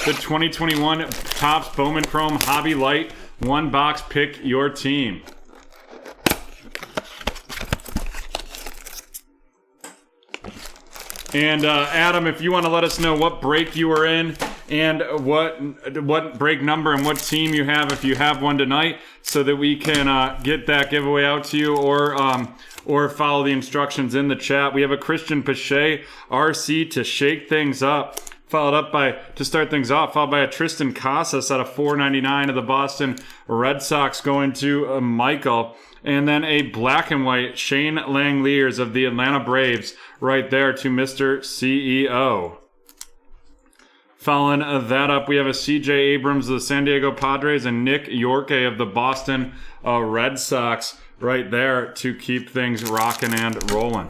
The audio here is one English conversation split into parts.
the 2021 Topps Bowman Chrome Hobby Lite 1 box. Pick your team. And Adam, if you want to let us know what break you were in and what break number and what team you have, if you have one tonight, so that we can get that giveaway out to you, or follow the instructions in the chat. We have a Christian Pache RC to shake things up, to start things off, followed by a Tristan Casas out of 499 of the Boston Red Sox going to Michael. And then a black and white Shane Langeliers of the Atlanta Braves right there to Mr. CEO. Following that up, we have a CJ Abrams of the San Diego Padres and Nick Yorke of the Boston Red Sox right there to keep things rocking and rolling.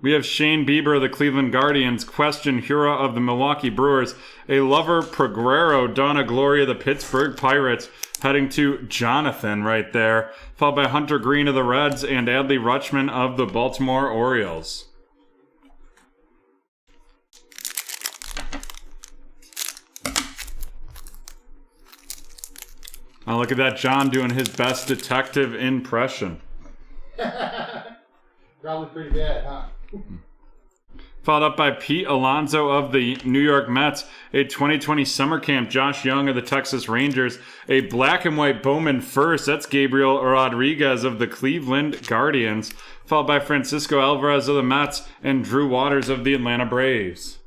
We have Shane Bieber of the Cleveland Guardians, Question Hura of the Milwaukee Brewers, a Lover Progrero, Donna Gloria of the Pittsburgh Pirates, heading to Jonathan right there, followed by Hunter Green of the Reds and Adley Rutschman of the Baltimore Orioles. Oh, look at that, John doing his best detective impression. Probably pretty bad, huh? Followed up by Pete Alonso of the New York Mets, a 2020 summer camp Josh Young of the Texas Rangers, a black and white Bowman first, that's Gabriel Rodriguez of the Cleveland Guardians, followed by Francisco Alvarez of the Mets and Drew Waters of the Atlanta Braves.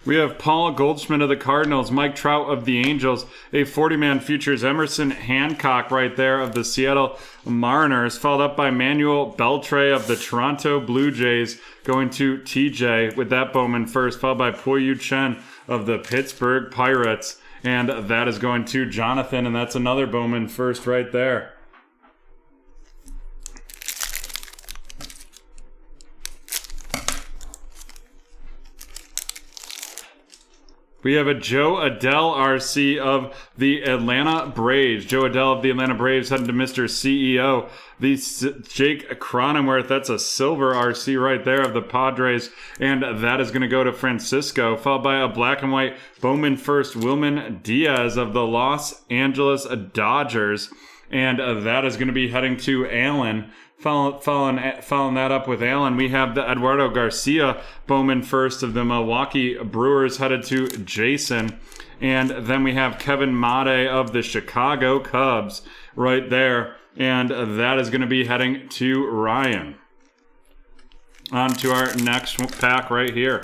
We have Paul Goldschmidt of the Cardinals, Mike Trout of the Angels, a 40-man futures Emerson Hancock right there of the Seattle Mariners, followed up by Manuel Beltre of the Toronto Blue Jays, going to TJ with that Bowman first, followed by Poyu Chen of the Pittsburgh Pirates, and that is going to Jonathan, and that's another Bowman first right there. We have a Joe Adell RC of the Atlanta Braves. Joe Adell of the Atlanta Braves heading to Mr. CEO. The Jake Cronenworth, that's a silver RC right there of the Padres. And that is going to go to Francisco, followed by a black and white Bowman first, Wilman Diaz of the Los Angeles Dodgers. And that is going to be heading to Allen. Following that up with Allen, we have the Eduardo Garcia Bowman first of the Milwaukee Brewers headed to Jason. And then we have Kevin Made of the Chicago Cubs right there. And that is going to be heading to Ryan. On to our next pack right here.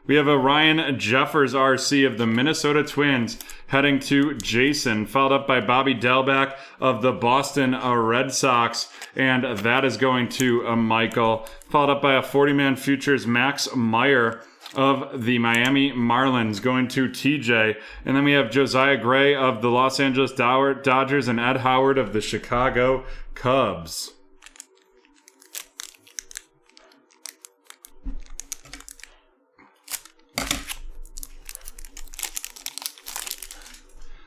We have a Ryan Jeffers RC of the Minnesota Twins heading to Jason, followed up by Bobby Delback of the Boston Red Sox, and that is going to Michael, followed up by a 40-man futures Max Meyer of the Miami Marlins going to TJ, and then we have Josiah Gray of the Los Angeles Dodgers and Ed Howard of the Chicago Cubs.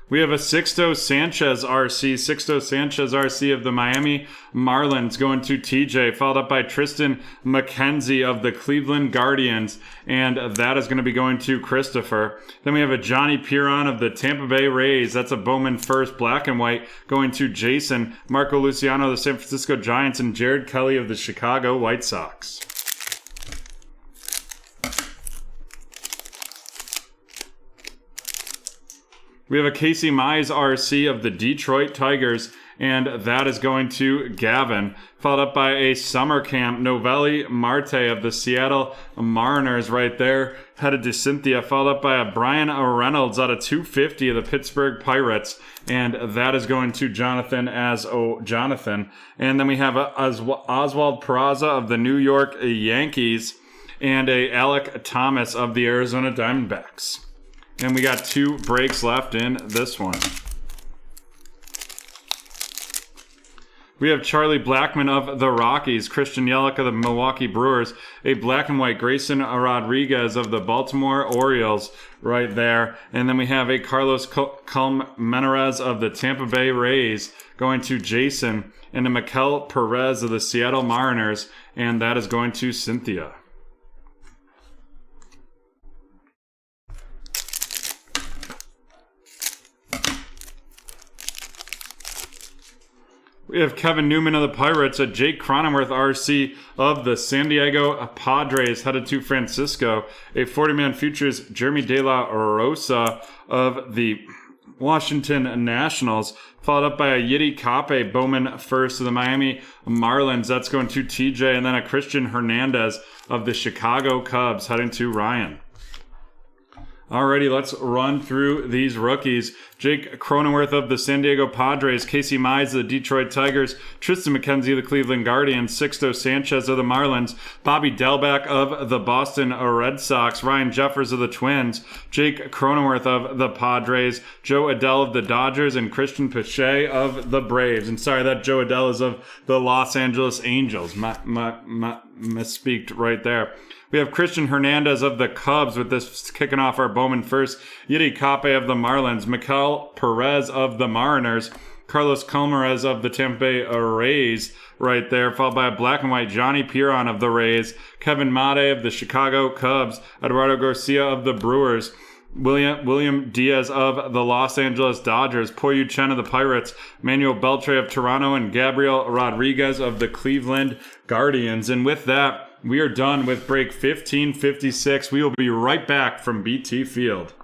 We have a Sixto Sanchez RC of the Miami Marlins going to TJ, followed up by Tristan McKenzie of the Cleveland Guardians, and that is going to be going to Christopher. Then we have a Johnny Piron of the Tampa Bay Rays, that's a Bowman first, black and white, going to Jason, Marco Luciano of the San Francisco Giants, and Jared Kelly of the Chicago White Sox. We have a Casey Mize RC of the Detroit Tigers, and that is going to Gavin, followed up by a Summer Camp Novelli Marte of the Seattle Mariners right there, headed to Cynthia, followed up by a Brian Reynolds out of 250 of the Pittsburgh Pirates, and that is going to Jonathan Jonathan. And then we have a Oswald Peraza of the New York Yankees, and a Alec Thomas of the Arizona Diamondbacks. And we got 2 breaks left in this one. We have Charlie Blackmon of the Rockies, Christian Yelich of the Milwaukee Brewers, a black and white Grayson Rodriguez of the Baltimore Orioles right there. And then we have a Carlos Colmenares of the Tampa Bay Rays going to Jason, and a Mikel Perez of the Seattle Mariners, and that is going to Cynthia. We have Kevin Newman of the Pirates, a Jake Cronenworth RC of the San Diego Padres headed to Francisco, a 40-man futures Jeremy De La Rosa of the Washington Nationals, followed up by a Yiddy Cape Bowman first of the Miami Marlins. That's going to TJ, and then a Christian Hernandez of the Chicago Cubs heading to Ryan. Alrighty, let's run through these rookies. Jake Cronenworth of the San Diego Padres, Casey Mize of the Detroit Tigers, Tristan McKenzie of the Cleveland Guardians, Sixto Sanchez of the Marlins, Bobby Delback of the Boston Red Sox, Ryan Jeffers of the Twins, Jake Cronenworth of the Padres, Joe Adell of the Dodgers, and Christian Pache of the Braves. And sorry, that Joe Adell is of the Los Angeles Angels. Misspeaked right there. We have Christian Hernandez of the Cubs with this kicking off our Bowman first. Yiddy Cape of the Marlins. Mikel Perez of the Mariners. Carlos Colmenares of the Tampa Bay Rays right there, followed by a black and white Johnny Piron of the Rays. Kevin Made of the Chicago Cubs. Eduardo Garcia of the Brewers. William Diaz of the Los Angeles Dodgers, Poyu Chen of the Pirates, Manuel Beltre of Toronto, and Gabriel Rodriguez of the Cleveland Guardians. And with that, we are done with break 1556. We will be right back from BT Field.